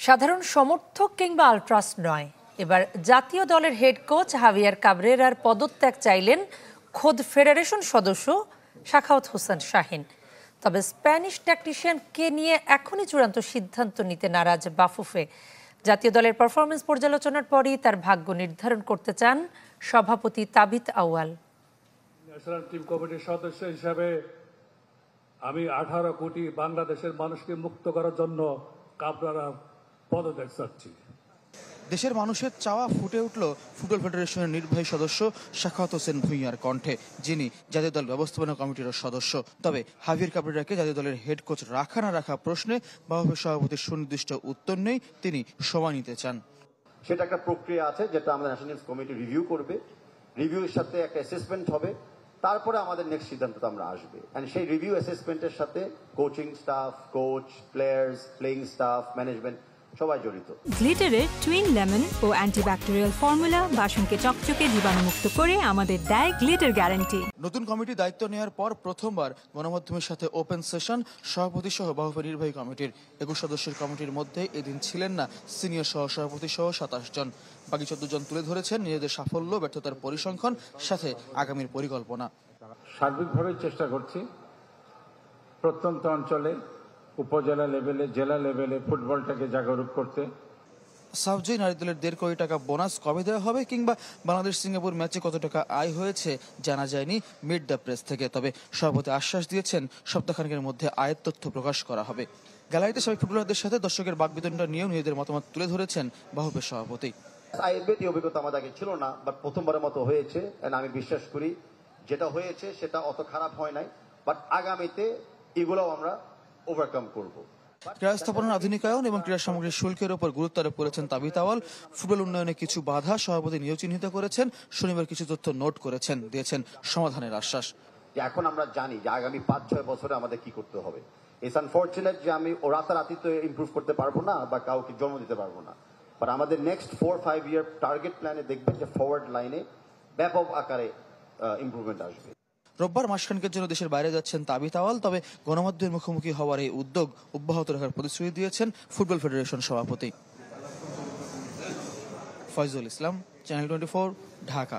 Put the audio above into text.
সাধারণ সমর্থক কিংবা আলট্রাস নয়, এবার জাতীয় দলের হেড কোচ হাভিয়ার কাবরেরার পদত্যাগ চাইলেন খোদ ফেডারেশন সদস্য সাখাওয়াত হোসেন শাহীন। তবে স্প্যানিশ ট্যাকটিশিয়ানকে নিয়ে এখনই চূড়ান্ত সিদ্ধান্ত নিতে নারাজ বাফুফে। জাতীয় দলের পারফরমেন্স পর্যালোচনার পরই তার ভাগ্য নির্ধারণ করতে চান সভাপতি তাবিত আউয়াল। ন্যাশনাল টিম কমিটির সদস্য হিসাবে আমি 18 কোটি বাংলাদেশের মানুষকে মুক্ত করার জন্য কাবরেরার পদত্যাগ চাচ্ছি। দেশের মানুষের চাওয়া ফুটে উঠল ফুটবল ফেডারেশনের নির্বাহী সদস্য সাখাওয়াত হোসেন ভূঁইয়ার কণ্ঠে, যিনি জাতীয় দল ব্যবস্থাপনা কমিটির সদস্য। তবে হাভিয়ার কাবরেরাকে জাতীয় দলের হেড কোচ রাখা না রাখা প্রশ্নে বাফুফের সভাপতির সুনির্দিষ্ট উত্তর নেই, তিনি সময় নিতে চান। সেটা একটা প্রক্রিয়া আছে যেটা আমাদের ন্যাশনাল কমিটি রিভিউ করবে, রিভিউর সাথে একটা অ্যাসেসমেন্ট হবে, তারপরে আমাদের নেক্সট সিদ্ধান্তটা আমরা আসবে। এন্ড সেই রিভিউ অ্যাসেসমেন্টের সাথে coaching staff, coach, players, playing staff, management সবাই জড়িত। গ্লিটারের টুইন লেমন ও অ্যান্টিব্যাকটেরিয়াল ফর্মুলা বাসনকে চকচকে জীবাণুমুক্ত করে আমাদের দেয় গ্লিটার গ্যারান্টি। নতুন কমিটি দায়িত্ব নেওয়ার পর প্রথমবার গণমাধ্যমের সাথে ওপেন সেশন সভাপতি সহ বাফুফের নির্বাহী কমিটির 21 সদস্যের কমিটির মধ্যে এদিন ছিলেন না সিনিয়র সহসভাপতি সহ 27 জন। বাকি 14 জন তুলে ধরেছেন নিজেদের সাফল্য, ব্যর্থতার পরিসংখ্যান, সাথে আগামীর পরিকল্পনা। সার্বিকভাবে চেষ্টা করছি প্রত্যন্ত অঞ্চলে, উপজেলা লেভেলে, জেলা লেভেলে ফুটবলটাকে জাগরুক করতে। সাবজয়ী নারী দলের 1.5 কোটি টাকা বোনাস কবে দেওয়া হবে কিংবা বাংলাদেশ সিঙ্গাপুর ম্যাচে কত টাকা আয় হয়েছে জানা যায়নি মিড দ্য প্রেস থেকে। তবে সভাপতি আশ্বাস দিয়েছেন সপ্তাহখানেকের মধ্যে আয়ের তথ্য প্রকাশ করা হবে। গ্যালারিতে সাবেক ফুটবলারদের সাথে দর্শকের বাকবিতণ্ডা নিয়েও নিজেদের মতামত তুলে ধরেছেন বাফুফের সভাপতি। আয়ের বেশি অভিজ্ঞতা আমাদের আগে ছিল না, বাট প্রথমবারের মতো হয়েছে। আমি বিশ্বাস করি যেটা হয়েছে সেটা অত খারাপ হয় নাই, বাট আগামীতে এগুলোও আমরা ওভারকাম করব। ক্রীড়া স্থাপনার আধুনিকায়ন এবং ক্রীড়া সামগ্রীর শুল্কের উপর গুরুত্ব আরোপ করেছেন তাবিত আউয়াল। ফুটবল উন্নয়নে কিছু বাধা সভাপতি নিয়েও চিহ্নিত করেছেন। শনিবার কিছু তথ্য নোট করেছেন, দিয়েছেন সমাধানের আশ্বাস। এখন আমরা জানি যে আগামী 5-6 বছরে আমাদের কি করতে হবে। ইটস আনফরচুনেট যে আমি রাতারাতি তো ইমপ্রুভ করতে পারবো না বা কাউকে জন্ম দিতে পারবো না, বাট আমাদের নেক্সট 4-5 ইয়ার টার্গেট প্ল্যানে দেখবেন যে ফরওয়ার্ড লাইনে ব্যাপক আকারে ইমপ্রুভমেন্ট আসবে। রোববার মাসখানেকের জন্য দেশের বাইরে যাচ্ছেন তাবিত আউয়াল। তবে গণমাধ্যমের মুখোমুখি হওয়ার এই উদ্যোগ অব্যাহত রাখার প্রতিশ্রুতি দিয়েছেন ফুটবল ফেডারেশন সভাপতি। ফয়জুল ইসলাম, চ্যানেল 24, ঢাকা।